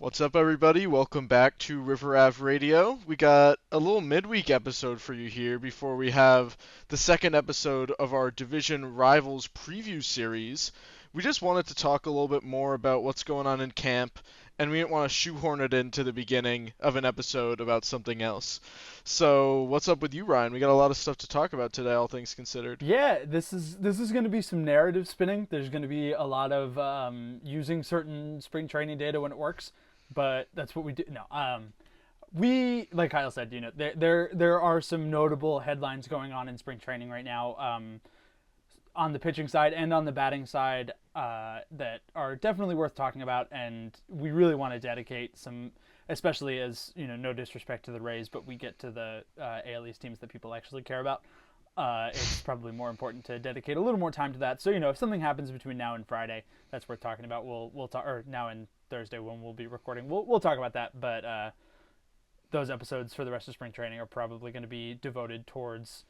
What's up, everybody? Welcome back to River Ave Radio. We got a little midweek episode for you here before we have the second episode of our Division Rivals preview series. We just wanted to talk a little bit more about what's going on in camp, and we didn't want to shoehorn it into the beginning of an episode about something else. So, what's up with you, Ryan? We got a lot of stuff to talk about today, all things considered. Yeah, this is going to be some narrative spinning. There's going to be a lot of using certain spring training data when it works, but that's what we do. No, we like Kyle said, there are some notable headlines going on in spring training right now, on the pitching side and on the batting side, that are definitely worth talking about, and we really want to dedicate some, especially as no disrespect to the Rays, but we get to the AL East teams that people actually care about. It's probably more important to dedicate a little more time to that. So if something happens between now and Friday, that's worth talking about. We'll talk, or now and Thursday when we'll be recording. We'll talk about that. But those episodes for the rest of spring training are probably going to be devoted towards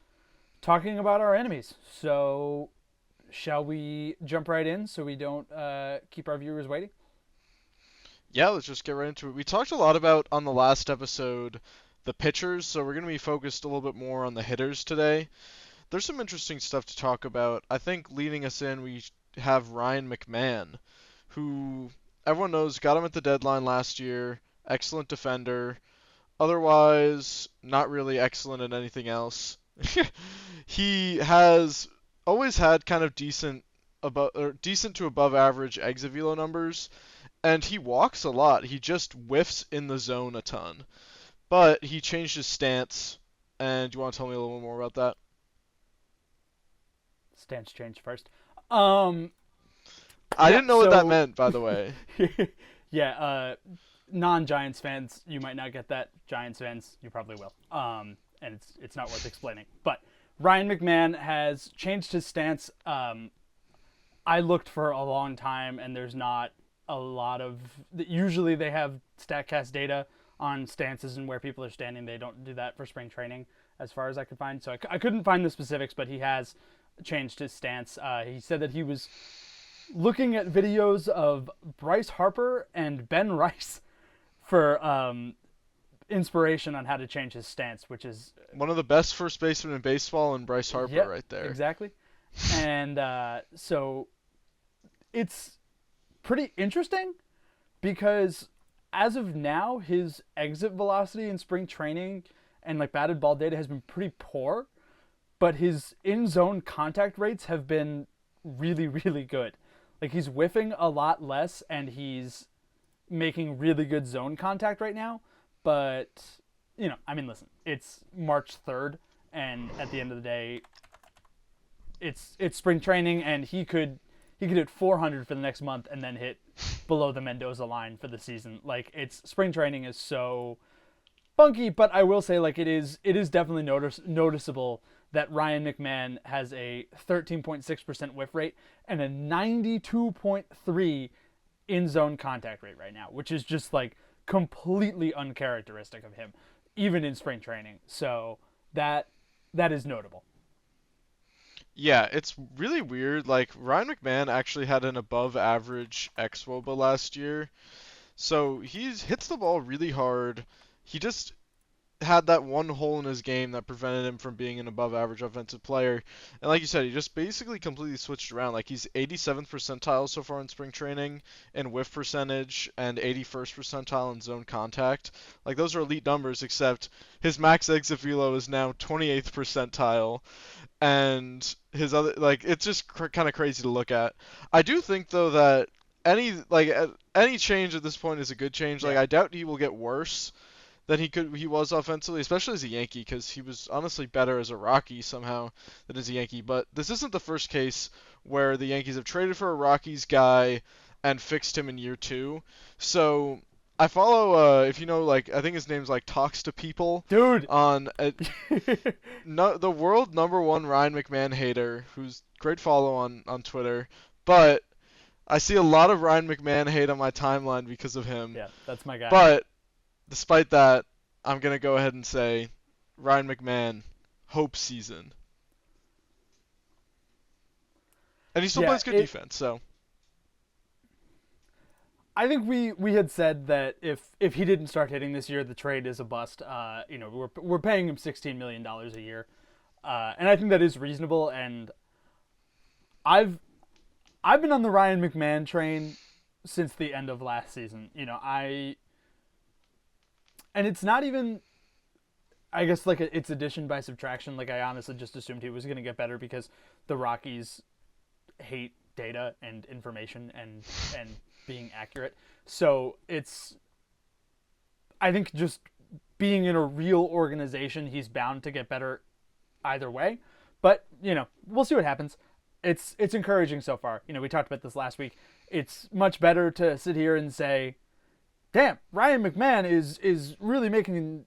talking about our enemies. So shall we jump right in so we don't keep our viewers waiting? Yeah, let's just get right into it. We talked a lot about on the last episode the pitchers, so we're going to be focused a little bit more on the hitters today. There's some interesting stuff to talk about. I think leading us in, we have Ryan McMahon, who everyone knows got him at the deadline last year. Excellent defender. Otherwise, not really excellent at anything else. He has always had kind of decent to above average exit velo numbers, and he walks a lot. He just whiffs in the zone a ton. But he changed his stance, and do you want to tell me a little more about that? Stance change first. Um, I yeah. didn't know what that So meant, by the way. yeah. Non-Giants fans, you might not get that. Giants fans, you probably will. And it's not worth explaining. But Ryan McMahon has changed his stance. I looked for a long time, and there's not a lot of. Usually, they have Statcast data on stances and where people are standing. They don't do that for spring training, as far as I could find. So I couldn't find the specifics, but he has changed his stance. He said that he was looking at videos of Bryce Harper and Ben Rice for inspiration on how to change his stance, which is One of the best first basemen in baseball, and Bryce Harper yep, right there. exactly. And so it's pretty interesting because as of now, his exit velocity in spring training and like batted ball data has been pretty poor, but his in zone contact rates have been really, really good. Like he's whiffing a lot less and he's making really good zone contact right now. But, listen, it's March 3rd, and at the end of the day, it's spring training, and he could hit 400 for the next month and then hit below the Mendoza line for the season. Like it's spring training is so funky, but I will say like it is definitely noticeable that Ryan McMahon has a 13.6% whiff rate and a 92.3 in zone contact rate right now, which is just like completely uncharacteristic of him, even in spring training. So that is notable. Yeah, it's really weird. Like, Ryan McMahon actually had an above average xWOBA last year. So he hits the ball really hard. He just had that one hole in his game that prevented him from being an above average offensive player. And like you said, he just basically completely switched around. Like he's 87th percentile so far in spring training in whiff percentage and 81st percentile in zone contact. Like those are elite numbers, except his max exit velo is now 28th percentile, and his other like it's just kind of crazy to look at. I do think though that any change at this point is a good change. Like Yeah. I doubt he will get worse than he was offensively, especially as a Yankee, because he was honestly better as a Rocky somehow than as a Yankee. But this isn't the first case where the Yankees have traded for a Rockies guy and fixed him in year two. So I follow, if you know, like I think his name's like Talks to People Dude. on no, the world number one Ryan McMahon hater, who's great follow on Twitter, but I see a lot of Ryan McMahon hate on my timeline because of him. Yeah, that's my guy. But despite that, I'm going to go ahead and say Ryan McMahon, hope season. And he still Yeah, plays good defense, so. I think we had said that if he didn't start hitting this year, the trade is a bust. We're paying him $16 million a year, and I think that is reasonable. And I've I've been on the Ryan McMahon train since the end of last season. And it's not even, I guess, like it's addition by subtraction. Like I honestly just assumed he was going to get better because the Rockies hate data and information and being accurate. So it's, I think, just being in a real organization, he's bound to get better either way. But we'll see what happens. It's encouraging so far. We talked about this last week. It's much better to sit here and say, damn, Ryan McMahon is really making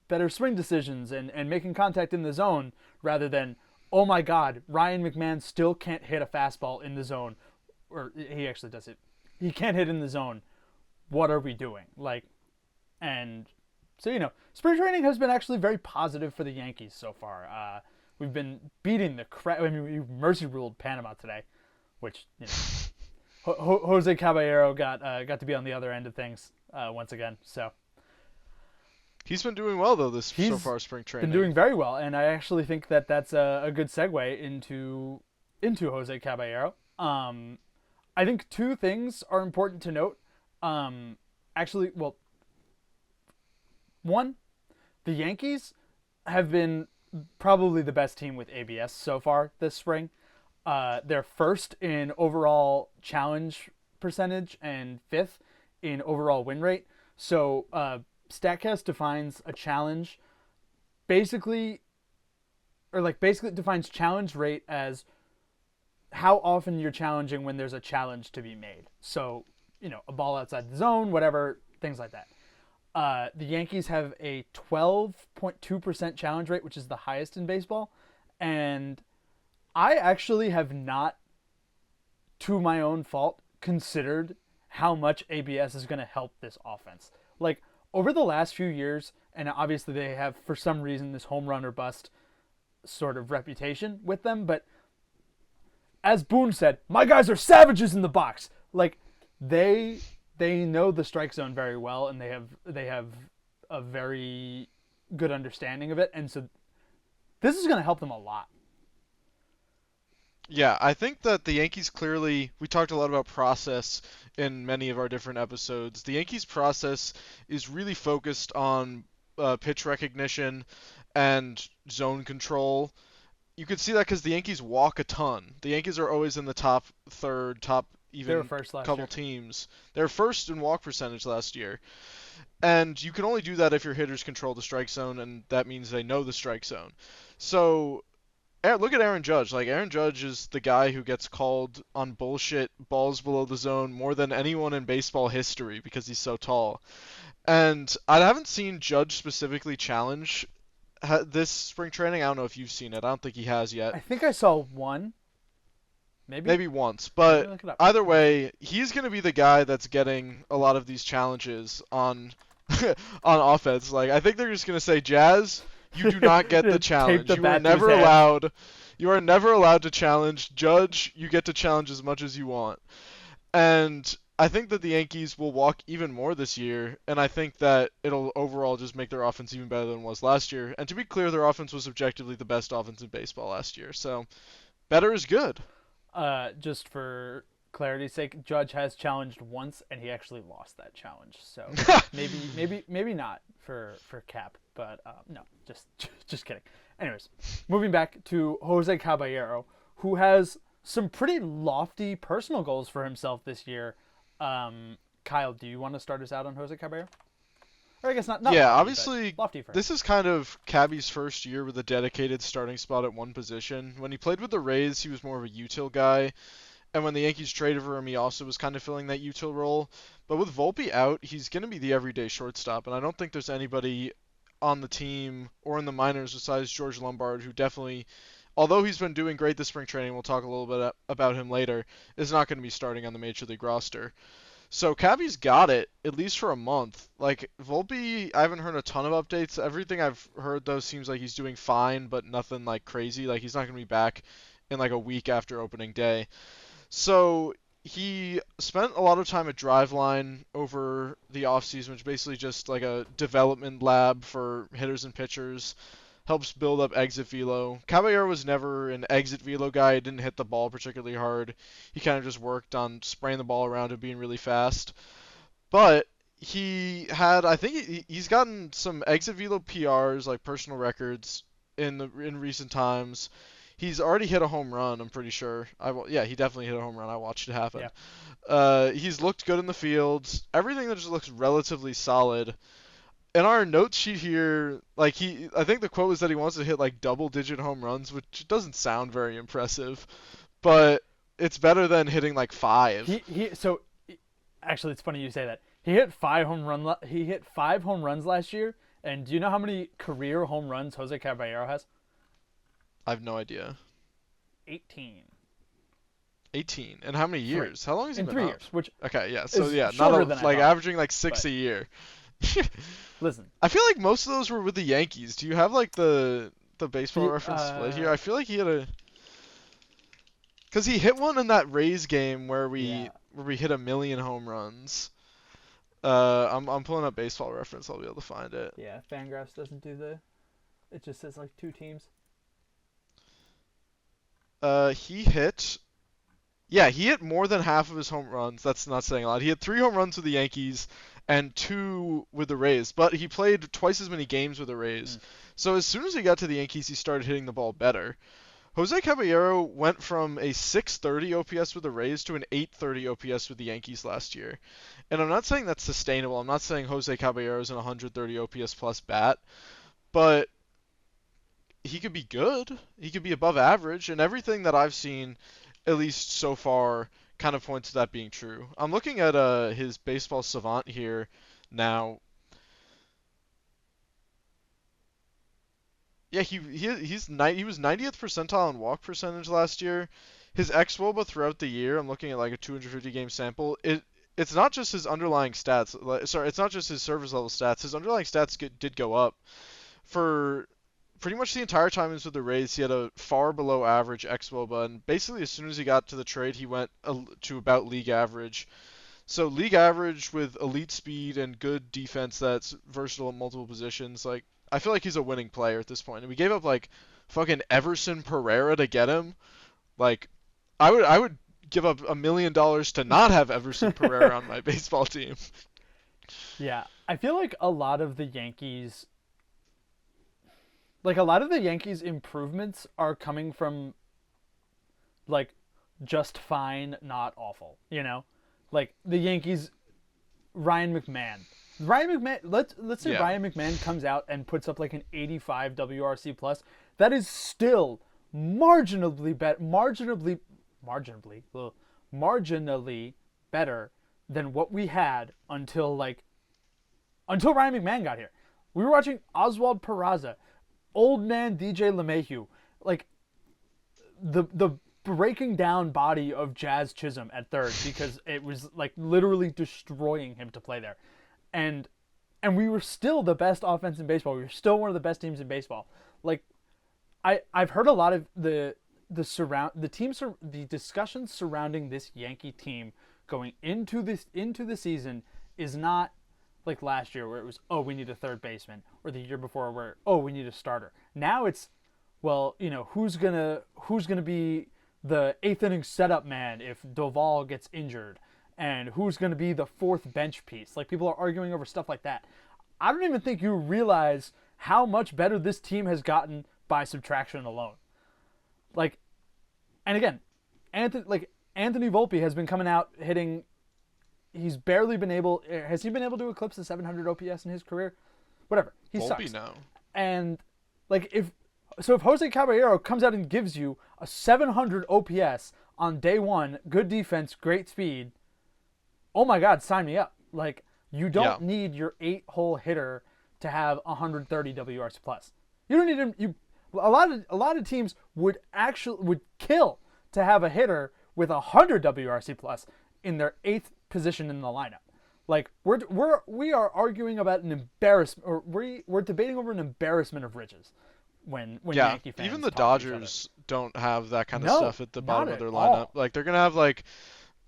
better swing decisions and making contact in the zone, rather than, oh my God, Ryan McMahon still can't hit a fastball in the zone, or he actually does it. He can't hit in the zone. What are we doing? And so spring training has been actually very positive for the Yankees so far. We've been beating the crap. I mean, we mercy ruled Panama today, which Jose Caballero got to be on the other end of things once again. So He's been doing well though so he's far spring training. been doing very well, and I actually think that that's a good segue into Jose Caballero. I think two things are important to note. Actually, well, one, the Yankees have been probably the best team with ABS so far this spring. They're first in overall challenge percentage and fifth in overall win rate. So Statcast defines a challenge basically it defines challenge rate as how often you're challenging when there's a challenge to be made. So, a ball outside the zone, whatever, things like that. The Yankees have a 12.2% challenge rate, which is the highest in baseball. And I actually have not, to my own fault, considered how much ABS is going to help this offense. Like, over the last few years, and obviously they have, for some reason, this home run or bust sort of reputation with them, but as Boone said, my guys are savages in the box. Like, they know the strike zone very well, and they have a very good understanding of it, and so this is going to help them a lot. Yeah, I think that the Yankees clearly, we talked a lot about process in many of our different episodes. The Yankees' process is really focused on pitch recognition and zone control. You could see that because the Yankees walk a ton. The Yankees are always in the top third, top They were even first last couple year. teams. They were first in walk percentage last year. And you can only do that if your hitters control the strike zone, and that means they know the strike zone. So look at Aaron Judge. Like, Aaron Judge is the guy who gets called on bullshit balls below the zone more than anyone in baseball history because he's so tall. And I haven't seen Judge specifically challenge this spring training. I don't know if you've seen it. I don't think he has yet. I think I saw one, maybe. Maybe once. Let me But look it up. either way, he's going to be the guy that's getting a lot of these challenges on on offense. Like, I think they're just going to say, Jazz, you do not get the Tape challenge. the You are bat to never his head. allowed. You are never allowed to challenge. Judge, you get to challenge as much as you want. And I think that the Yankees will walk even more this year, and I think that it'll overall just make their offense even better than it was last year. And to be clear, their offense was objectively the best offense in baseball last year. So better is good. Just for clarity's sake, Judge has challenged once, and he actually lost that challenge. So maybe not for Cap, but no, just kidding. Anyways, moving back to Jose Caballero, who has some pretty lofty personal goals for himself this year. Kyle, do you want to start us out on Jose Caballero? Or I guess not Yeah, lofty, obviously, but lofty first. this is kind of Cabby's first year with a dedicated starting spot at one position. When he played with the Rays, he was more of a util guy, and when the Yankees traded for him, he also was kind of filling that util role. But with Volpe out, he's going to be the everyday shortstop, and I don't think there's anybody on the team or in the minors besides George Lombard who definitely, although he's been doing great this spring training, we'll talk a little bit about him later, is not going to be starting on the Major League roster. So Cabby's got it, at least for a month. Like, Volpe, I haven't heard a ton of updates. Everything I've heard, though, seems like he's doing fine, but nothing, like, crazy. Like, he's not going to be back in, like, a week after opening day. So he spent a lot of time at Driveline over the offseason, which is basically just like a development lab for hitters and pitchers. Helps build up exit velo. Caballero was never an exit velo guy. He didn't hit the ball particularly hard. He kind of just worked on spraying the ball around and being really fast. But I think he's gotten some exit velo PRs, like personal records, in recent times. He's already hit a home run, I'm pretty sure. Yeah, he definitely hit a home run. I watched it happen. Yeah. He's looked good in the fields. Everything that just looks relatively solid. In our note sheet here, I think the quote was that he wants to hit like double-digit home runs, which doesn't sound very impressive, but it's better than hitting like five. So actually, it's funny you say that. He hit 5 home runs last year. And do you know how many career home runs Jose Caballero has? I have no idea. 18. 18. In how many Three. years? How long has he In been 3 up? years, which Okay, yeah. So is yeah, not shorter than I like thought. averaging like six But a year. listen, I feel like most of those were with the Yankees. Do you have like the baseball the reference split here? I feel like he had a because he hit one in that Rays game yeah, where we hit a million home runs. I'm pulling up baseball reference. I'll be able to find it. yeah. Fangraphs doesn't do the. It just says like 2 teams. He hit. Yeah, he hit more than half of his home runs. That's not saying a lot. He had 3 home runs with the Yankees and 2 with the Rays, but he played twice as many games with the Rays. Mm. So as soon as he got to the Yankees, he started hitting the ball better. Jose Caballero went from a 630 OPS with the Rays to an 830 OPS with the Yankees last year. And I'm not saying that's sustainable. I'm not saying Jose Caballero is an 130 OPS plus bat, but he could be good. He could be above average, and everything that I've seen, at least so far, kind of points to that being true. I'm looking at his baseball savant here now. Yeah, he was 90th percentile in walk percentage last year. His xWOBA throughout the year, I'm looking at like a 250 game sample. It's not just his underlying stats. Sorry, it's not just his service level stats. His underlying stats did go up for pretty much the entire time he was with the Rays. He had a far below average xWOBA, and basically as soon as he got to the trade, he went to about league average. So league average with elite speed and good defense that's versatile at multiple positions. Like I feel like he's a winning player at this point. And we gave up like fucking Everson Pereira to get him. Like I would give up $1 million to not have Everson Pereira on my baseball team. Yeah, I feel like a lot of the Yankees improvements are coming from like just fine, not awful. Like the Yankees, Ryan McMahon. Let's say Yeah. Ryan McMahon comes out and puts up like an 85 WRC plus. That is still marginally better than what we had until Ryan McMahon got here. We were watching Oswald Peraza, old man DJ LeMahieu, like the breaking down body of Jazz Chisholm at third because it was like literally destroying him to play there, and we were still the best offense in baseball. We were still one of the best teams in baseball. Like I've heard a lot of the discussions surrounding this Yankee team going into the season is not like last year where it was, oh, we need a third baseman, or the year before where, oh, we need a starter. Now it's, well, who's gonna be the eighth inning setup man if Doval gets injured, and who's gonna be the fourth bench piece. Like people are arguing over stuff like that. I don't even think you realize how much better this team has gotten by subtraction alone. Like, and again, Anthony Volpe has been coming out hitting. He's barely been able. Has he been able to eclipse the 700 OPS in his career? Whatever. He Volpe sucks. no. And like if Jose Caballero comes out and gives you a 700 OPS on day one, good defense, great speed, oh my God, sign me up. Like you don't need your 8-hole hitter to have 130 WRC plus. You don't need him. A lot of teams would kill to have a hitter with 100 WRC plus in their 8th position in the lineup. Like we are arguing about an embarrassment, or we're debating over an embarrassment of riches when Yankee fans even the talk to each Dodgers don't have that kind of other. No, stuff at the bottom not of their at lineup. all. Like they're gonna have like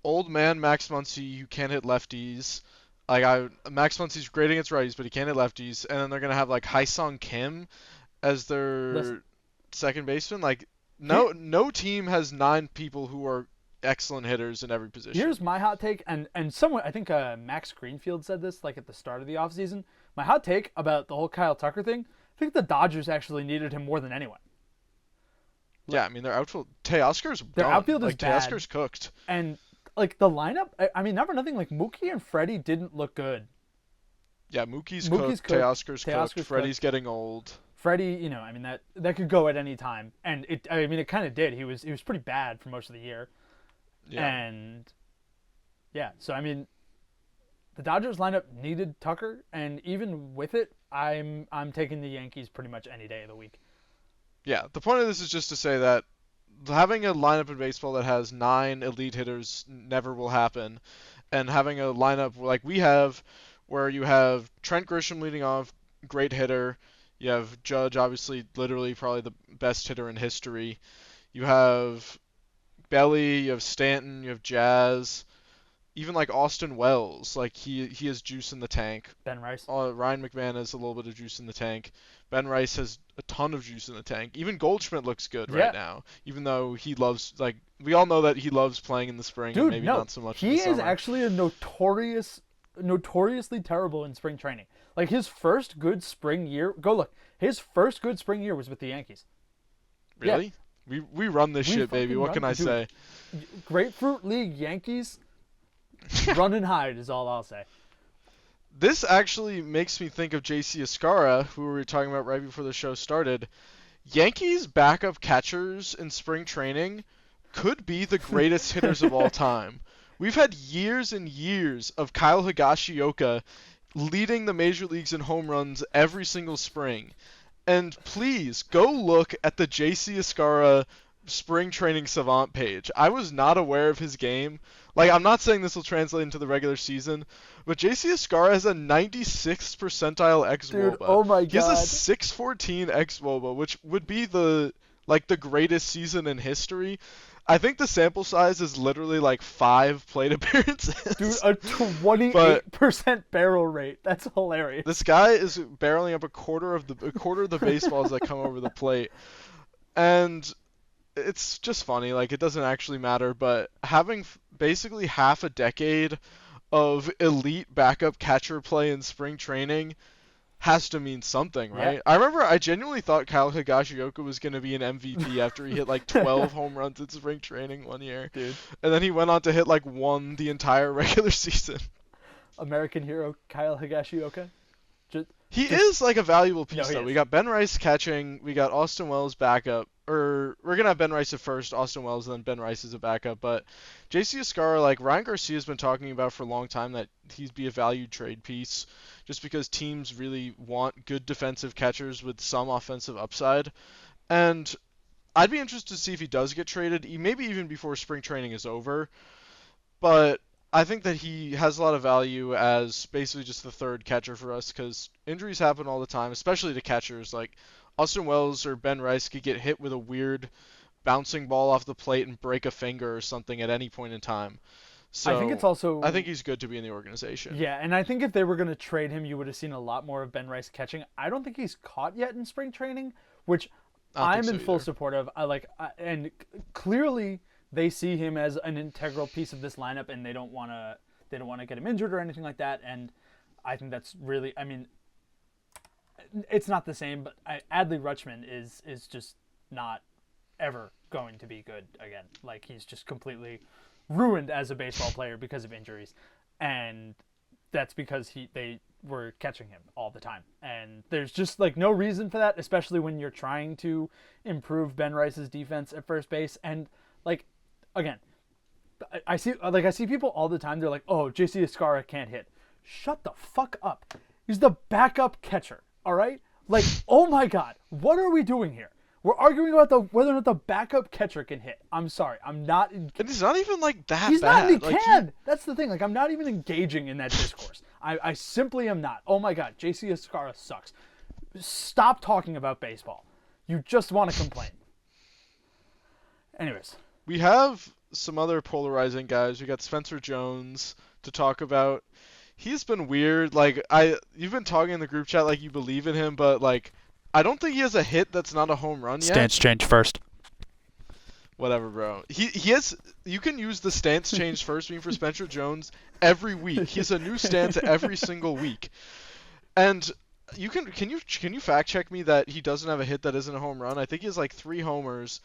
old man Max Muncy who can't hit lefties. Max Muncy's great against righties, but he can't hit lefties. And then they're gonna have like Haesung Kim as Listen, their second baseman. Like here, no team has 9 people who are excellent hitters in every here's position. my hot take, and someone I think Max Greenfield said this like at the start of the offseason. My hot take about the whole Kyle Tucker thing. I think the Dodgers actually needed him more than anyone. Yeah, I mean their outfield Teoscar's Their done. outfield is Like bad, Teoscar's cooked. and like the lineup. I mean, not for nothing. Like Mookie and Freddie didn't look good. Yeah, Mookie's Mookie's cooked, cooked. Teoscar's cooked, Teoscar's Freddie's cooked. getting old. Freddie, I mean that could go at any time, and it. I mean, it kind of did. He was pretty bad for most of the year, Yeah. and yeah. So I mean, the Dodgers lineup needed Tucker, and even with it, I'm taking the Yankees pretty much any day of the week. Yeah, the point of this is just to say that having a lineup in baseball that has 9 elite hitters never will happen, and having a lineup like we have, where you have Trent Grisham leading off, great hitter. You have Judge, obviously, literally probably the best hitter in history. You have Belly, you have Stanton, you have Jazz, even like Austin Wells, like he has juice in the tank. Ben Rice. Ryan McMahon has a little bit of juice in the tank. Ben Rice has a ton of juice in the tank. Even Goldschmidt looks good right Yeah, now, even though he loves like we all know that he loves playing in the spring and dude, maybe no, not so much in the he is summer. actually a notoriously terrible in spring training. Like his first good spring year. Go look. His first good spring year was with the Yankees. Yeah, Really? We run this we shit, baby. fucking What run, can I dude. say? Grapefruit League Yankees run and hide is all I'll say. This actually makes me think of JC Escarra, who we were talking about right before the show started. Yankees backup catchers in spring training could be the greatest hitters of all time. We've had years and years of Kyle Higashioka leading the major leagues in home runs every single spring. And please go look at the JC Escarra spring training savant page. I was not aware of his game. Like, I'm not saying this will translate into the regular season, but JC Escarra has a 96th percentile Dude, xwOBA. oh my He has a god. 614 xwOBA, which would be the greatest season in history. I think the sample size is literally like 5 plate Dude, appearances. a But 28% barrel rate. That's hilarious. this guy is barreling up a quarter of the baseballs that come over the plate. And it's just funny. Like, it doesn't actually matter, but having basically half a decade of elite backup catcher play in spring training has to mean something, Yeah. right? I remember I genuinely thought Kyle Higashioka was going to be an MVP after he hit like 12 home runs in spring training one year. Dude, And then he went on to hit like 1 the entire regular season. American hero Kyle Higashioka. Just, He just is like a valuable no, piece he though. We is. got Ben Rice catching, we got Austin Wells backup, or we're gonna have Ben Rice at first, Austin Wells, and then Ben Rice as a backup. But JC Escarra, like Ryan Garcia's been talking about for a long time that he'd be a valued trade piece, just because teams really want good defensive catchers with some offensive upside. And I'd be interested to see if he does get traded, maybe even before spring training is over. But I think that he has a lot of value as basically just the third catcher for us because injuries happen all the time, especially to catchers. Like Austin Wells or Ben Rice could get hit with a weird bouncing ball off the plate and break a finger or something at any point in time. I think it's So I also think he's good to be in the organization. yeah, and I think if they were going to trade him, you would have seen a lot more of Ben Rice catching. I don't think he's caught yet in spring training, which I don't think I'm so in full either. support of. And clearly they see him as an integral piece of this lineup, and they don't want to get him injured or anything like that. And I think that's really, I mean, it's not the same, but Adley Rutschman is just not ever going to be good again. Like he's just completely ruined as a baseball player because of injuries, and that's because they were catching him all the time. And there's just like no reason for that, especially when you're trying to improve Ben Rice's defense at first base. And like again, I see people all the time. They're like, "Oh, JC Escarra can't hit." Shut the fuck up. He's the backup catcher. All right. Like, oh my god, what are we doing here? We're arguing about whether or not the backup catcher can hit. I'm sorry. I'm not. And he's not even like that He's not. bad. And he Like can. That's the thing. Like, I'm not even engaging in that discourse. I simply am not. Oh my god, JC Escarra sucks. Stop talking about baseball. You just want to complain. Anyways, we have some other polarizing guys. We got Spencer Jones to talk about. He's been weird. Like you've been talking in the group chat like you believe in him, but like I don't think he has a hit that's not a home run yet. Stance change first. Whatever, bro. He has. You can use the stance change first meme for Spencer Jones every week. He has a new stance every single week, and you can you fact check me that he doesn't have a hit that isn't a home run? I think he has like 3 homers,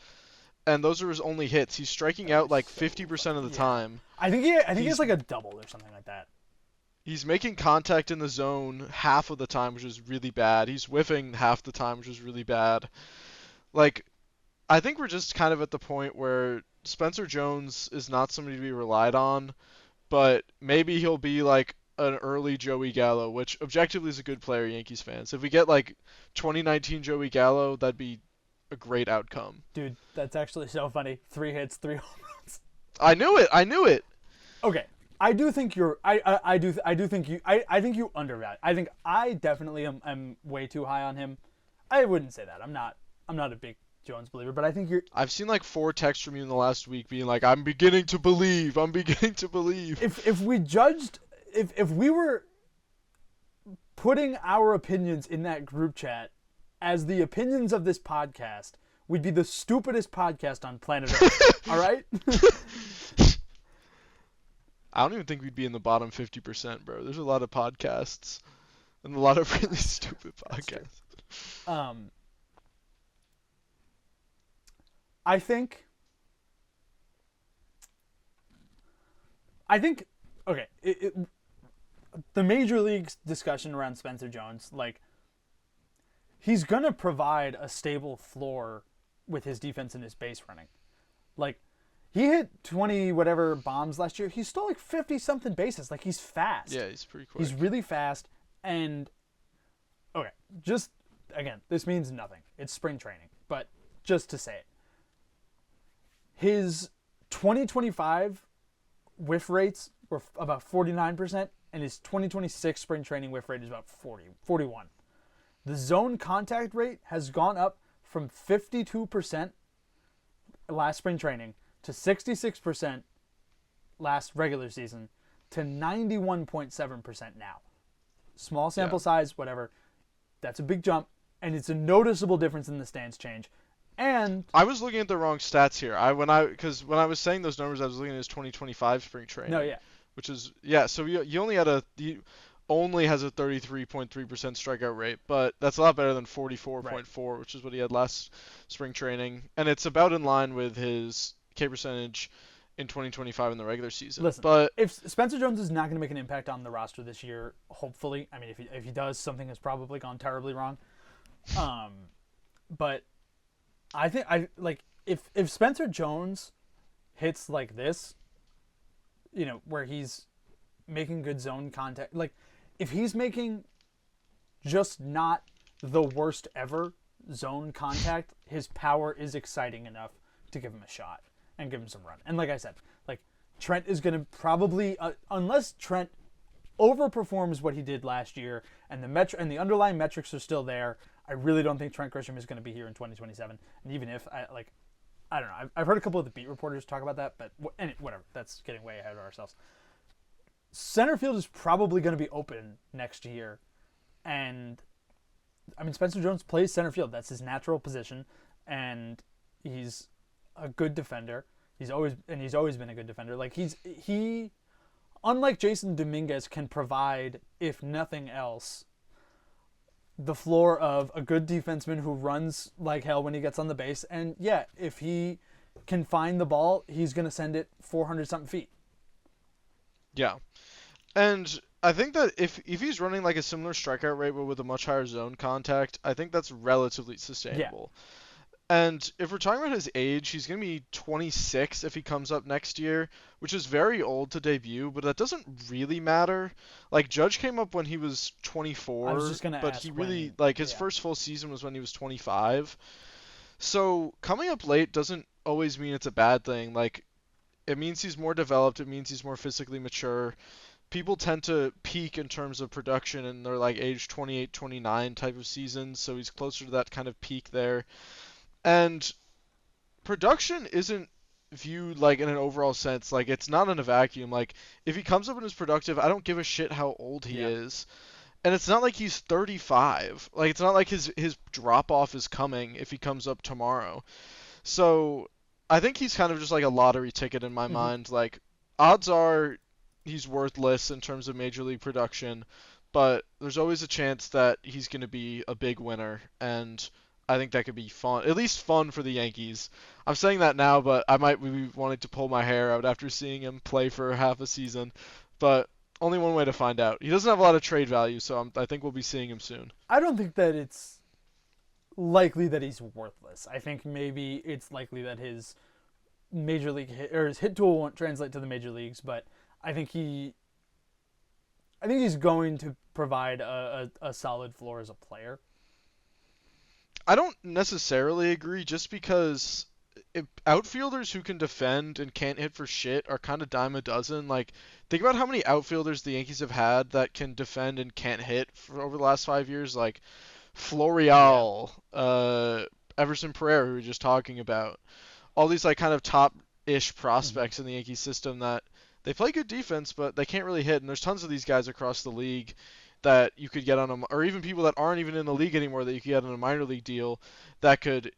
and those are his only hits. He's striking out like 50% of the time. I think he has like a double or something like that. He's making contact in the zone half of the time, which is really bad. He's whiffing half the time, which is really bad. Like, I think we're just kind of at the point where Spencer Jones is not somebody to be relied on, but maybe he'll be like an early Joey Gallo, which objectively is a good player, Yankees fans. If we get like 2019 Joey Gallo, that'd be a great outcome. Dude, that's actually so funny. 3 hits, 3 home runs. I knew it. I knew it. Okay. I do think you're. I do think you. I think you undervalue. I think I definitely am way too high on him. I wouldn't say that. I'm not a big Jones believer, but I think you're. I've seen like 4 texts from you in the last week being like, "I'm beginning to believe. I'm beginning to believe." If we judged, if we were putting our opinions in that group chat as the opinions of this podcast, we'd be the stupidest podcast on planet Earth. All right. I don't even think we'd be in the bottom 50%, bro. There's a lot of podcasts and a lot of really stupid podcasts. I think okay, the major leagues discussion around Spencer Jones, like he's gonna provide a stable floor with his defense and his base running. Like he hit 20 whatever bombs last year. He stole like 50 something bases. Like he's fast. Yeah, he's pretty quick. He's really fast. And okay, just again, this means nothing. It's spring training, but just to say it, his 2025 whiff rates were about 49%, and his 2026 spring training whiff rate is about 41. The zone contact rate has gone up from 52% last spring training to 66% last regular season to 91.7% now. Small sample size, whatever. That's a big jump, and it's a noticeable difference in the stance change. And I was looking at the wrong stats here. Because when I was saying those numbers, I was looking at his 2025 spring training. No, yeah. Which is So you only has a 33.3% strikeout rate, but that's a lot better than 44.4, which is what he had last spring training, and it's about in line with his K percentage in 2025 in the regular season. Listen, but if Spencer Jones is not going to make an impact on the roster this year, hopefully, I mean, if he does, something has probably gone terribly wrong. But I think if Spencer Jones hits like this, where he's making good zone contact, like if he's making just not the worst ever zone contact, his power is exciting enough to give him a shot and give him some run. And like I said, like Trent is going to probably, unless Trent overperforms what he did last year and the underlying metrics are still there, I really don't think Trent Grisham is going to be here in 2027. And even if I don't know, I've heard a couple of the beat reporters talk about that, but whatever, that's getting way ahead of ourselves. Center field is probably going to be open next year, and I mean Spencer Jones plays center field. That's his natural position, and he's a good defender. He's always been a good defender. Like he unlike Jason Dominguez can provide, if nothing else, the floor of a good defenseman who runs like hell when he gets on the base. And yeah, if he can find the ball, he's going to send it 400 something feet. Yeah. And I think that if he's running like a similar strikeout rate but with a much higher zone contact, I think that's relatively sustainable. Yeah. And if we're talking about his age, he's going to be 26 if he comes up next year, which is very old to debut, but that doesn't really matter. Like, Judge came up when he was 24, I was just gonna but ask he really, his first full season was when he was 25. So coming up late doesn't always mean it's a bad thing. Like, it means he's more developed. It means he's more physically mature. People tend to peak in terms of production in their, age 28, 29 type of seasons, so he's closer to that kind of peak there. And production isn't viewed like in an overall sense. Like it's not in a vacuum. Like if he comes up and is productive, I don't give a shit how old he Yeah. is. And it's not like he's 35. Like it's not like his drop off is coming if he comes up tomorrow. So I think he's kind of just like a lottery ticket in my Hmm. mind. Like odds are he's worthless in terms of major league production, but there's always a chance that he's going to be a big winner, and I think that could be fun, at least fun for the Yankees. I'm saying that now, but I might be wanting to pull my hair out after seeing him play for half a season. But only one way to find out. He doesn't have a lot of trade value, so I think we'll be seeing him soon. I don't think that it's likely that he's worthless. I think maybe it's likely that his major league hit, or his hit tool won't translate to the major leagues, but I think he's going to provide a solid floor as a player. I don't necessarily agree just because outfielders who can defend and can't hit for shit are kind of dime a dozen. Like, think about how many outfielders the Yankees have had that can defend and can't hit for over the last 5 years. Like Yeah. Florial, Everson Pereira, who we were just talking about. All these like kind of top-ish Hmm. prospects in the Yankees system that they play good defense, but they can't really hit. And there's tons of these guys across the league that you could get on them, or even people that aren't even in the league anymore that you could get on a minor league deal that could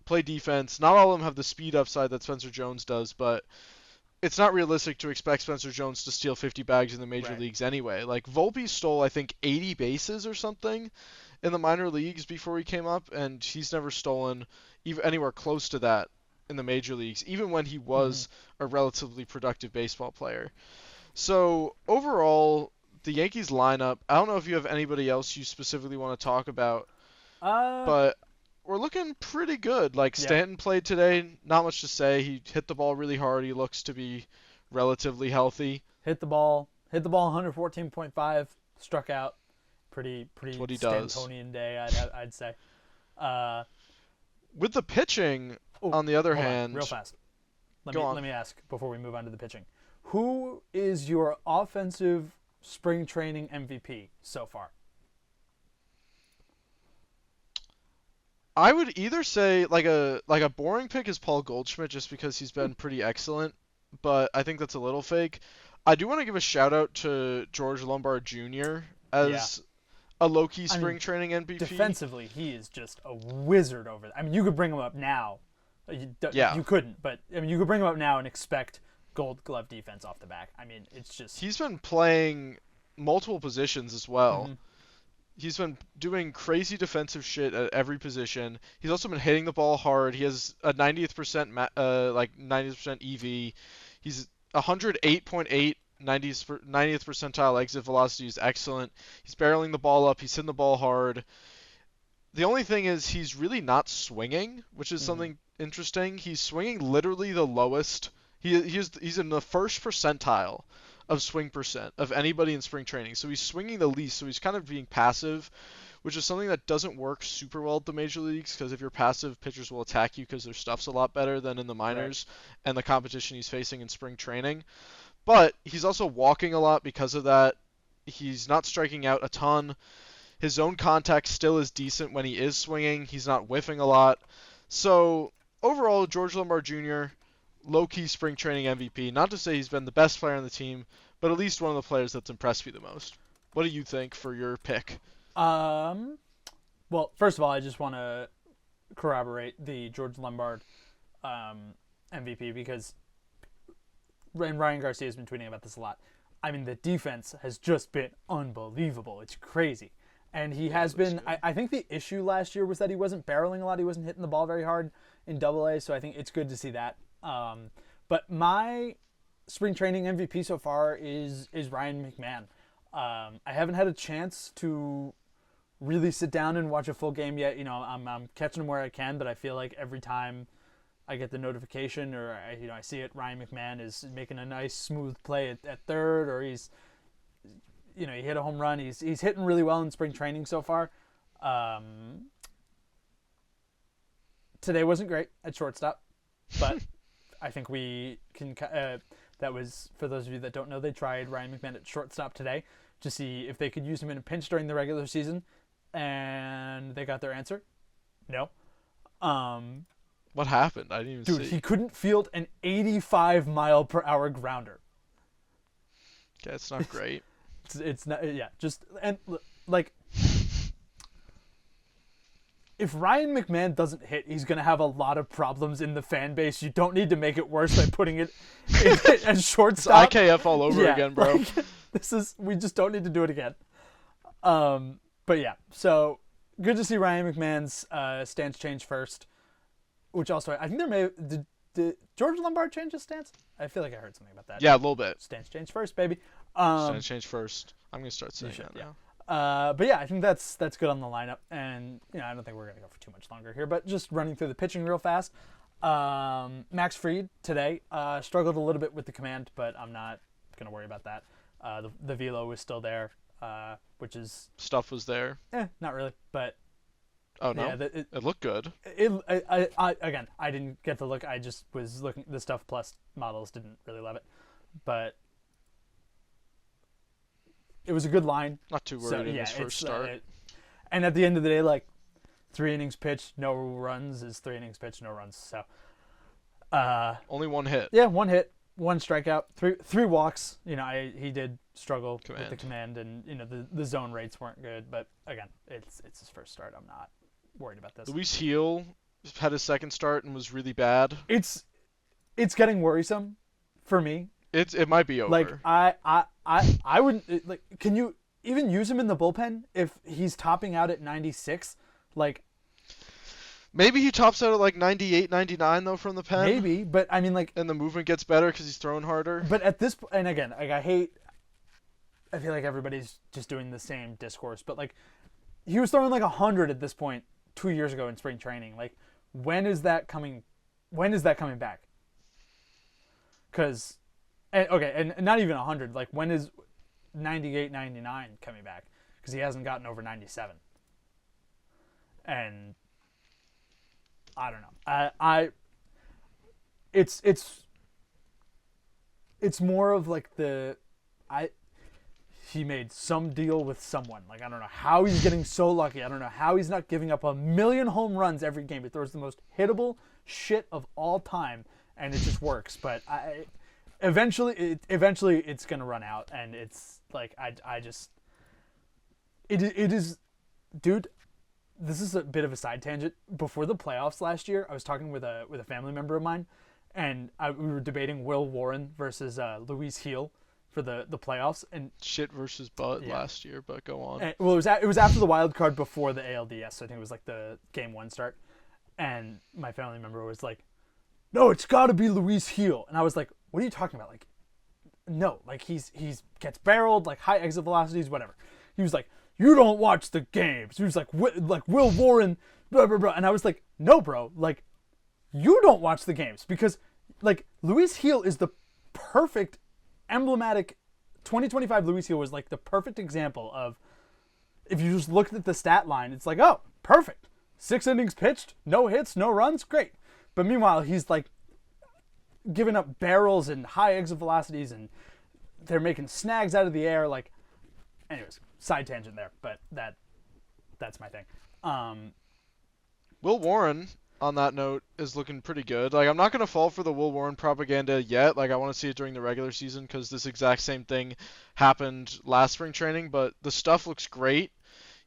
play defense. Not all of them have the speed upside that Spencer Jones does, but it's not realistic to expect Spencer Jones to steal 50 bags in the major Right. leagues anyway. Like Volpe stole I think 80 bases or something in the minor leagues before he came up, and he's never stolen even anywhere close to that in the major leagues, even when he Hmm. was a relatively productive baseball player. So overall, the Yankees lineup, I don't know if you have anybody else you specifically want to talk about, Uh, but we're looking pretty good. Like yeah. Stanton played today, not much to say. He hit the ball really hard. He looks to be relatively healthy. Hit the ball 114.5, struck out. That's Pretty what he does. Stantonian day, I'd say. Uh, With the pitching, oh, on the other hold on, real hand, fast. Let go me on. let me ask before we move on to the pitching. Who is your offensive spring training MVP so far? I would either say like a boring pick is Paul Goldschmidt just because he's been pretty excellent, but I think that's a little fake. I do want to give a shout out to George Lombard Jr. Yeah, as a low-key I mean, spring training MVP. defensively, he is just a wizard over there. I mean, you could bring him up now. Yeah, You couldn't, but I mean, you could bring him up now and expect Gold Glove defense off the back. I mean, it's just. he's been playing multiple positions as well. Mhm. He's been doing crazy defensive shit at every position. He's also been hitting the ball hard. He has a 90th percent like 90th percent EV. He's 108.8 90th percentile exit velocity is excellent. He's barreling the ball up. He's hitting the ball hard. The only thing is he's really not swinging, which is Mhm. something interesting. He's swinging literally the lowest. He's in the first percentile of swing percent of anybody in spring training. So he's swinging the least. So he's kind of being passive, which is something that doesn't work super well at the major leagues because if you're passive, pitchers will attack you because their stuff's a lot better than in the Right. minors and the competition he's facing in spring training. But he's also walking a lot because of that. He's not striking out a ton. His zone contact still is decent when he is swinging. He's not whiffing a lot. So overall, George Lombard Jr., low-key spring training MVP. Not to say he's been the best player on the team, but at least one of the players that's impressed me the most. What do you think for your pick? Um. Well, first of all, I just want to corroborate the George Lombard MVP because and Ryan Garcia has been tweeting about this a lot. I mean, the defense has just been unbelievable. It's crazy. And he Yeah, has it looks been. good. I think the issue last year was that he wasn't barreling a lot. He wasn't hitting the ball very hard in Double A. So I think it's good to see that. But my spring training MVP so far is Ryan McMahon. I haven't had a chance to really sit down and watch a full game yet. You know, I'm catching him where I can, but I feel like every time I get the notification or I see it, Ryan McMahon is making a nice smooth play at third, or he's he hit a home run. He's hitting really well in spring training so far. Um, Today wasn't great at shortstop, but I think we can. That was for those of you that don't know. They tried Ryan McMahon at shortstop today to see if they could use him in a pinch during the regular season, and they got their answer. No. Um, What happened? I didn't even Dude, see. he couldn't field an 85-mile-per-hour grounder. Okay, it's not great. It's not, yeah, just, and like, if Ryan McMahon doesn't hit, he's going to have a lot of problems in the fan base. You don't need to make it worse by putting it as shortstop. It's IKF all over again, bro. Like, we just don't need to do it again. But yeah, so good to see Ryan McMahon's stance change first, which also, I think there did George Lombard change his stance? I feel like I heard something about that. Yeah, a little bit. Stance change first, baby. Stance change first. I'm going to start saying that now. But yeah, I think that's good on the lineup, and I don't think we're gonna go for too much longer here. But just running through the pitching real fast. Max Fried today struggled a little bit with the command, but I'm not gonna worry about that. The velo was still there, which is stuff was there. Not really, but oh no, yeah, it looked good. Again, I didn't get to look. I just was looking. The Stuff Plus models didn't really love it, but. It was a good line. Not too worried in his first start. And at the end of the day, like 3 innings pitched, no runs is 3 innings pitched, no runs. So only 1 hit. Yeah, 1 hit, 1 strikeout, three walks. He did struggle with the command, and the zone rates weren't good. But again, it's his first start. I'm not worried about this. Luis Heel had his second start and was really bad. It's getting worrisome for me. It might be over. Like I wouldn't like. Can you even use him in the bullpen if he's topping out at 96? Like maybe he tops out at like 98, 99 though from the pen. Maybe, but I mean like. And the movement gets better because he's throwing harder. But at this and again, like I feel like everybody's just doing the same discourse. But like he was throwing like 100 at this point 2 years ago in spring training. Like when is that coming? When is that coming back? Because. And not even 100. Like, when is 98, 99 coming back? Because he hasn't gotten over 97. And I don't know. It's more of like he made some deal with someone. Like, I don't know how he's getting so lucky. I don't know how he's not giving up 1,000,000 home runs every game. He throws the most hittable shit of all time, and it just works. But Eventually, it's gonna run out, and it's like it is, dude. This is a bit of a side tangent. Before the playoffs last year, I was talking with a family member of mine, and we were debating Will Warren versus Luis Heel for the playoffs, and shit versus butt last year. But go on. And, well, it was after the wild card before the ALDS, so I think it was like the game 1 start, and my family member was like, "No, it's got to be Luis Heel," and I was like, "What are you talking about? Like, no, like he's gets barreled, like high exit velocities, whatever." He was like, "You don't watch the games." He was like Will Warren, blah blah blah, and I was like, "No, bro, like you don't watch the games because like Luis Heel is the perfect emblematic 2025 Luis Heel was like the perfect example of if you just looked at the stat line, it's like, oh, perfect, 6 innings pitched, no hits, no runs, great." But meanwhile, he's like giving up barrels and high exit velocities, and they're making snags out of the air. Like, anyways, side tangent there, but that's my thing. Will Warren, on that note, is looking pretty good. Like, I'm not gonna fall for the Will Warren propaganda yet. Like, I want to see it during the regular season because this exact same thing happened last spring training. But the stuff looks great.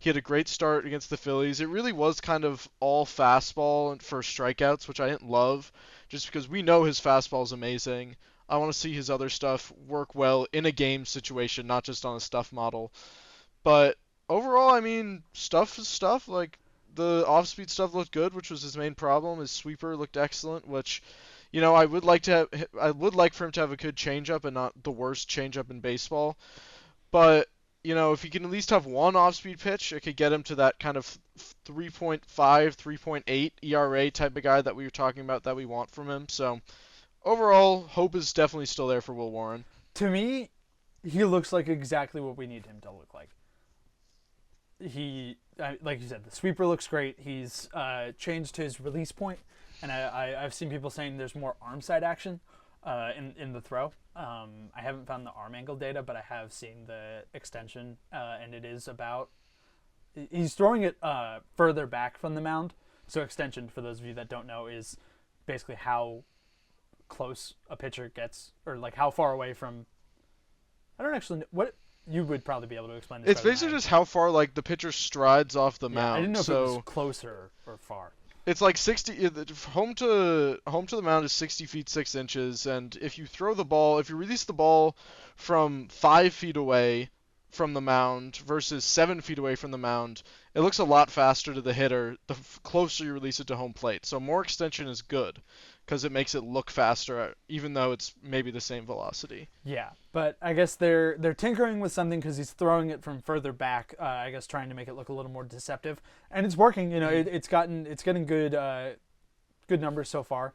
He had a great start against the Phillies. It really was kind of all fastball for strikeouts, which I didn't love, just because we know his fastball is amazing. I want to see his other stuff work well in a game situation, not just on a stuff model. But overall, I mean, stuff is stuff. Like, the off-speed stuff looked good, which was his main problem. His sweeper looked excellent, which, I would like for him to have a good changeup and not the worst changeup in baseball. But if he can at least have one off-speed pitch, it could get him to that kind of 3.5, 3.8 ERA type of guy that we were talking about that we want from him. So overall, hope is definitely still there for Will Warren. To me, he looks like exactly what we need him to look like. He, like you said, the sweeper looks great. He's changed his release point, and I've seen people saying there's more arm side action in the throw. I haven't found the arm angle data, but I have seen the extension, and it is about. He's throwing it further back from the mound. So extension, for those of you that don't know, is basically how close a pitcher gets, or like how far away from. I don't actually know what you would probably be able to explain this It's better than I basically am. just how far like the pitcher strides off the Yeah, I didn't mound. know if it was So closer or far. it's like 60 home to the mound is 60 feet 6 inches, and if you throw the ball, if you release the ball from 5 feet away from the mound versus 7 feet away from the mound, it looks a lot faster to the hitter the closer you release it to home plate. So more extension is good because it makes it look faster, even though it's maybe the same velocity. Yeah, but I guess they're tinkering with something because he's throwing it from further back. I guess trying to make it look a little more deceptive, and it's working. You know, it's getting good numbers so far.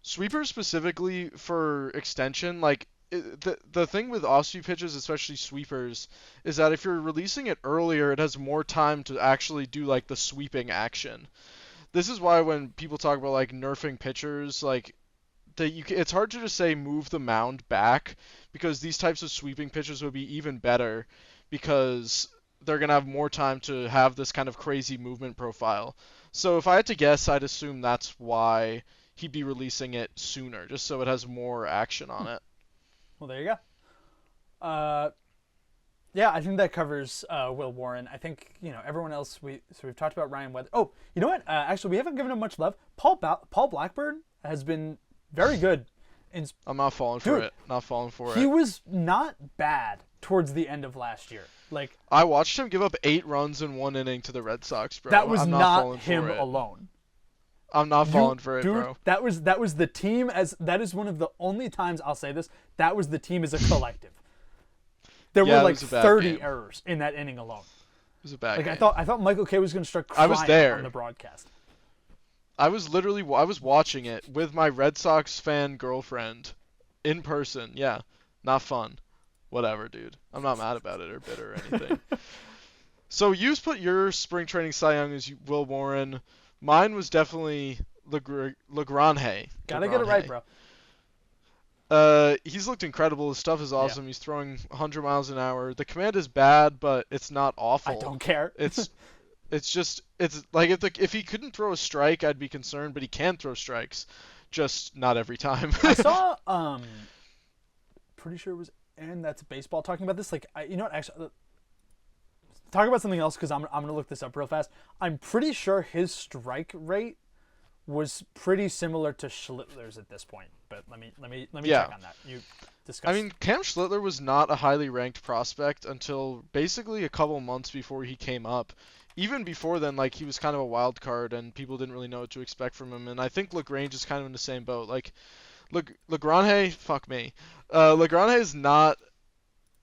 Sweepers specifically for extension, like the thing with off-speed pitches, especially sweepers, is that if you're releasing it earlier, it has more time to actually do like the sweeping action. This is why when people talk about like nerfing pitchers, like it's hard to just say move the mound back because these types of sweeping pitches would be even better because they're gonna have more time to have this kind of crazy movement profile. So if I had to guess, I'd assume that's why he'd be releasing it sooner, just so it has more action on it. Well, there you go. Yeah, I think that covers Will Warren. I think everyone else. We've talked about Ryan Weather. Oh, you know what? Actually, we haven't given him much love. Paul Blackburn has been very good. I'm not falling for Dude, it. Not falling for he it. was not bad towards the end of last year. Like I watched him give up 8 runs in 1 inning to the Red Sox, bro. that was I'm not not falling him for it. alone. I'm not falling for it, Dude, bro. that was the team as that is one of the only times I'll say this. That was the team as a collective. There Yeah, were it like was a bad 30 game. errors in that inning alone. It was a bad Like game. I thought Michael Kay was going to start I crying was there. on the broadcast. I was watching it with my Red Sox fan girlfriend in person. Yeah, not fun. Whatever, dude. I'm not mad about it or bitter or anything. So you put your spring training Cy Young as Will Warren. Mine was definitely Legrand. Gotta get it right, bro. He's looked incredible. His stuff is awesome. Yeah. He's throwing 100 miles an hour. The command is bad, but it's not awful. I don't care. It's like if he couldn't throw a strike, I'd be concerned, but he can throw strikes, just not every time. I saw pretty sure it was Aaron that's baseball talking about this. Like you know what? Actually, talk about something else because I'm gonna look this up real fast. I'm pretty sure his strike rate was pretty similar to Schlittler's at this point. But let me Yeah. check on that. You discuss. I mean, Cam Schlittler was not a highly ranked prospect until basically a couple months before he came up. Even before then, like he was kind of a wild card, and people didn't really know what to expect from him. And I think Lagrange is kind of in the same boat. Like, Legrand, fuck me. Legrand is not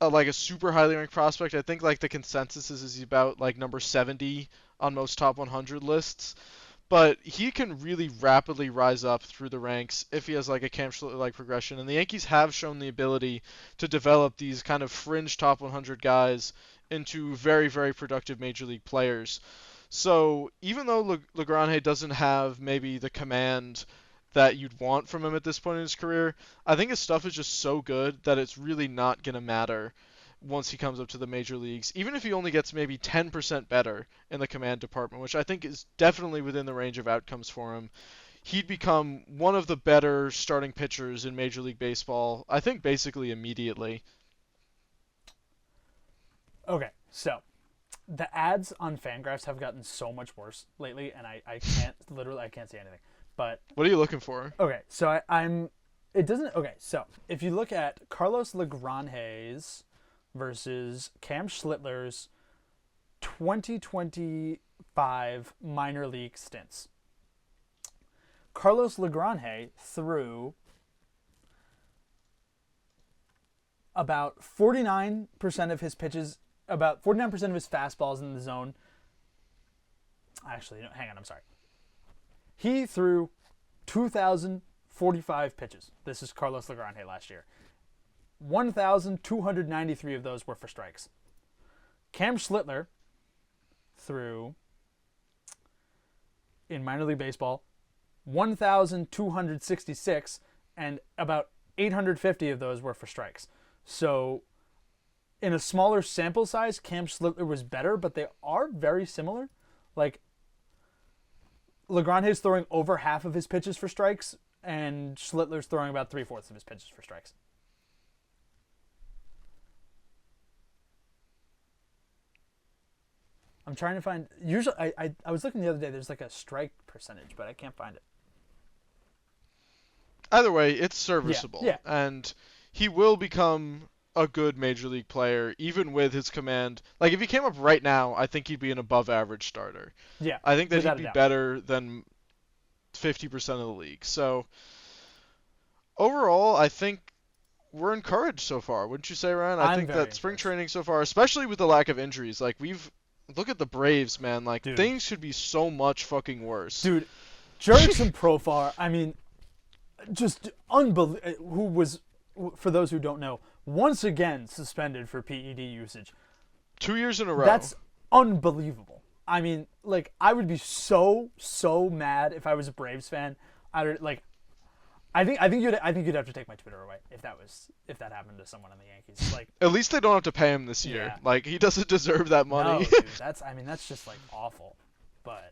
like a super highly ranked prospect. I think like the consensus is he's about like number 70 on most top 100 lists. But he can really rapidly rise up through the ranks if he has like a Cam Schlittler-like progression. And the Yankees have shown the ability to develop these kind of fringe top 100 guys into very, very productive major league players. So even though Legrand doesn't have maybe the command that you'd want from him at this point in his career, I think his stuff is just so good that it's really not going to matter once he comes up to the major leagues, even if he only gets maybe 10% better in the command department, which I think is definitely within the range of outcomes for him. He'd become one of the better starting pitchers in Major League Baseball, I think basically immediately. Okay, so the ads on Fangraphs have gotten so much worse lately, and I can't literally I can't see anything. But What are you looking for? okay, so I'm. It doesn't. Okay, so if you look at Carlos Legrand's versus Cam Schlittler's 2025 minor league stints. Carlos Legrand threw about 49% of his pitches, about 49% of his fastballs in the zone. Actually, no, hang on, I'm sorry. He threw 2,045 pitches. This is Carlos Legrand last year. 1,293 of those were for strikes. Cam Schlittler threw, in minor league baseball, 1,266, and about 850 of those were for strikes. So, in a smaller sample size, Cam Schlittler was better, but they are very similar. Like, LeGrande's throwing over half of his pitches for strikes, and Schlittler's throwing about 3/4 of his pitches for strikes. I'm trying to find. Usually, I was looking the other day. There's like a strike percentage, but I can't find it. Either way, it's serviceable. Yeah. And he will become a good major league player, even with his command. Like, if he came up right now, I think he'd be an above average starter. Yeah. I think that without he'd a be doubt. better than 50% of the league. So, overall, I think we're encouraged so far. Wouldn't you say, Ryan? I I'm think very that spring encouraged. training so far, especially with the lack of injuries, like, look at the Braves, man. Like, Dude. things should be so much fucking worse. Dude, Jurickson Profar, I mean, just unbelievable. Who was, for those who don't know, once again suspended for PED usage. 2 years in a row. That's unbelievable. I mean, like, I would be so mad if I was a Braves fan. I think you'd have to take my Twitter away if that happened to someone on the Yankees. Like, At least they don't have to pay him this year. Yeah. Like, he doesn't deserve that money. no, dude, that's just like awful. But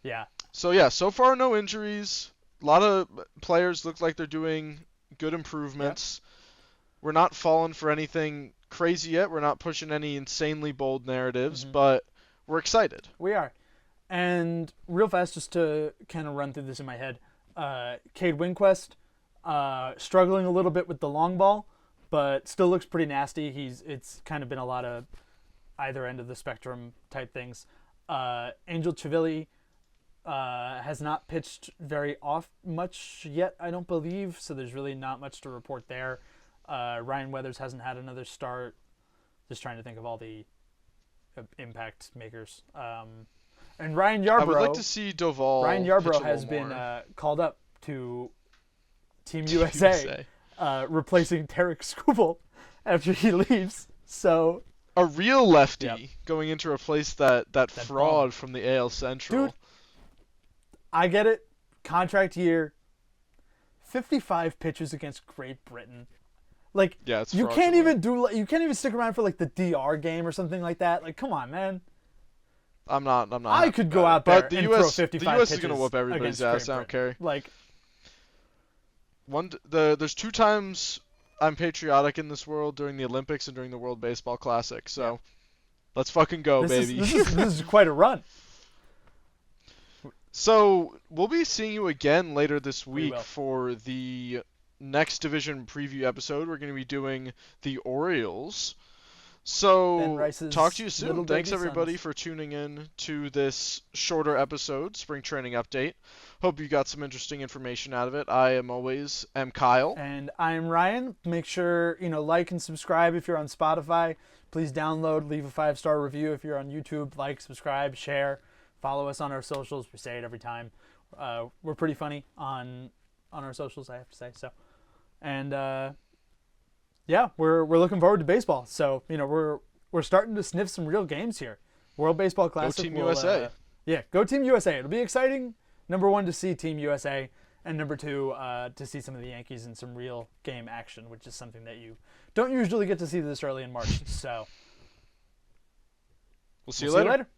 yeah, So yeah, so far no injuries. A lot of players look like they're doing good improvements. We're not falling for anything crazy yet. We're not pushing any insanely bold narratives, but we're excited. we are. And real fast, just to kind of run through this in my head, Cade Winquist, struggling a little bit with the long ball, but still looks pretty nasty. It's kind of been a lot of either end of the spectrum type things. Angel Chivilli has not pitched very much yet, I don't believe, so there's really not much to report there. Ryan Weathers hasn't had another start. Just trying to think of all the impact makers. And Ryan Yarbrough. I would like to see Doval. Ryan pitch a Yarbrough has little been more. called up to Team USA, replacing Tarek Skubal after he leaves. So A real lefty Yep. going in to replace that fraud bum. from the AL Central. Dude, I get it. Contract year. 55 pitches against Great Britain. Like, Yeah, it's you can't fraudulent. even stick around for like the DR game or something like that. Like, come on, man. I'm not. I happy could about go it. out there But the and US, throw 55 the US pitches is gonna whoop everybody's against ass. I Great don't care. Britain. Like, There's 2 times I'm patriotic in this world, during the Olympics and during the World Baseball Classic. So let's fucking go, baby. This is quite a run. So we'll be seeing you again later this We week will. for the next division preview episode. We're going to be doing the Orioles. Ben So Rice's talk to you little soon. Thanks baby everybody sons. for tuning in to this shorter episode, spring training update. Hope you got some interesting information out of it. I am Kyle. And I'm Ryan. Make sure, like and subscribe if you're on Spotify. Please download, leave a 5-star review if you're on YouTube. Like, subscribe, share, follow us on our socials. We say it every time. We're pretty funny on our socials, I have to say. So, and yeah, we're looking forward to baseball. So, we're starting to sniff some real games here. World Baseball Classic. Team USA. Yeah, go Team USA. It'll be exciting. Number 1, to see Team USA, and number 2, to see some of the Yankees in some real game action, which is something that you don't usually get to see this early in March. So We'll see you later.